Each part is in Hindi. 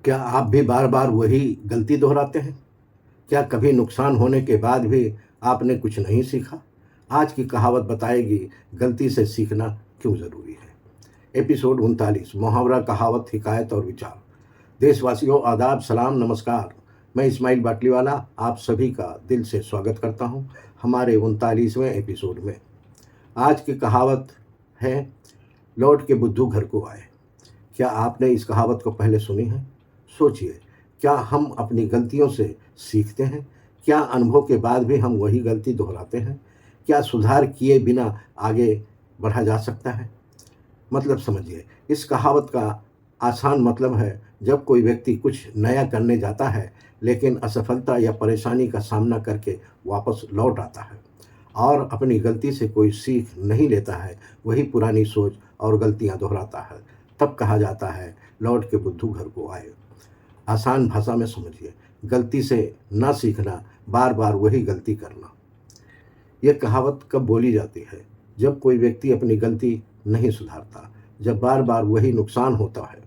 क्या आप भी बार बार वही गलती दोहराते हैं? क्या कभी नुकसान होने के बाद भी आपने कुछ नहीं सीखा? आज की कहावत बताएगी गलती से सीखना क्यों ज़रूरी है। एपिसोड 39 मुहावरा, कहावत, हिकायत और विचार। देशवासियों, आदाब, सलाम, नमस्कार। मैं इस्माइल बाटलीवाला आप सभी का दिल से स्वागत करता हूं हमारे 39वें एपिसोड में। आज की कहावत है, लौट के बुद्धू घर को आए। क्या आपने इस कहावत को पहले सुनी है? सोचिए, क्या हम अपनी गलतियों से सीखते हैं? क्या अनुभव के बाद भी हम वही गलती दोहराते हैं? क्या सुधार किए बिना आगे बढ़ा जा सकता है? मतलब समझिए, इस कहावत का आसान मतलब है, जब कोई व्यक्ति कुछ नया करने जाता है लेकिन असफलता या परेशानी का सामना करके वापस लौट आता है और अपनी गलती से कोई सीख नहीं लेता है, वही पुरानी सोच और गलतियां दोहराता है, तब कहा जाता है लौट के बुद्धू घर को आए। आसान भाषा में समझिए, गलती से ना सीखना, बार बार वही गलती करना। यह कहावत कब बोली जाती है? जब कोई व्यक्ति अपनी गलती नहीं सुधारता, जब बार बार वही नुकसान होता है,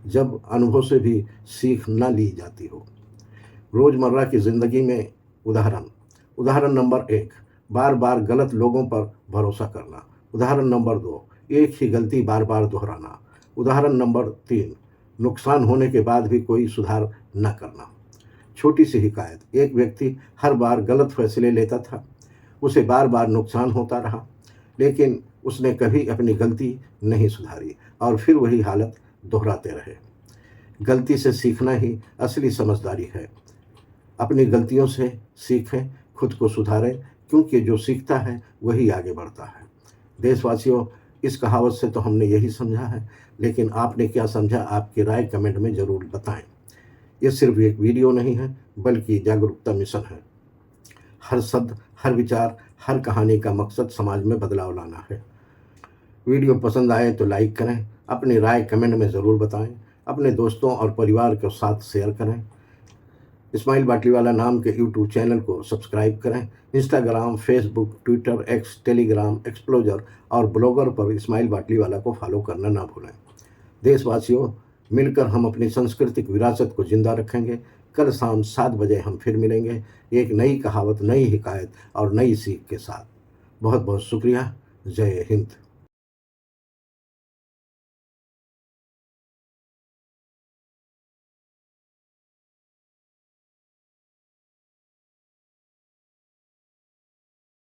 जब अनुभव से भी सीख न ली जाती हो। रोज़मर्रा की ज़िंदगी में उदाहरण। उदाहरण नंबर 1, बार बार गलत लोगों पर भरोसा करना। उदाहरण नंबर 2, एक ही गलती बार बार दोहराना। उदाहरण नंबर 3, नुकसान होने के बाद भी कोई सुधार न करना। छोटी सी हिकायत। एक व्यक्ति हर बार गलत फैसले लेता था, उसे बार बार नुकसान होता रहा, लेकिन उसने कभी अपनी गलती नहीं सुधारी और फिर वही हालत दोहराते रहे। गलती से सीखना ही असली समझदारी है। अपनी गलतियों से सीखें, खुद को सुधारें, क्योंकि जो सीखता है वही आगे बढ़ता है। देशवासियों, इस कहावत से तो हमने यही समझा है, लेकिन आपने क्या समझा? आपकी राय कमेंट में ज़रूर बताएं। ये सिर्फ एक वीडियो नहीं है, बल्कि जागरूकता मिशन है। हर शब्द, हर विचार, हर कहानी का मकसद समाज में बदलाव लाना है। वीडियो पसंद आए तो लाइक करें, अपनी राय कमेंट में ज़रूर बताएं, अपने दोस्तों और परिवार के साथ शेयर करें। इस्माइल बाटलीवाला नाम के यूट्यूब चैनल को सब्सक्राइब करें। Instagram, Facebook, Twitter, x, Telegram, एक्सप्लोजर और ब्लॉगर पर इस्माइल बाटलीवाला को फॉलो करना ना भूलें। देशवासियों, मिलकर हम अपनी सांस्कृतिक विरासत को जिंदा रखेंगे। कल शाम 7 बजे हम फिर मिलेंगे, एक नई कहावत, नई हिकायत और नई सीख के साथ। बहुत बहुत शुक्रिया। जय हिंद।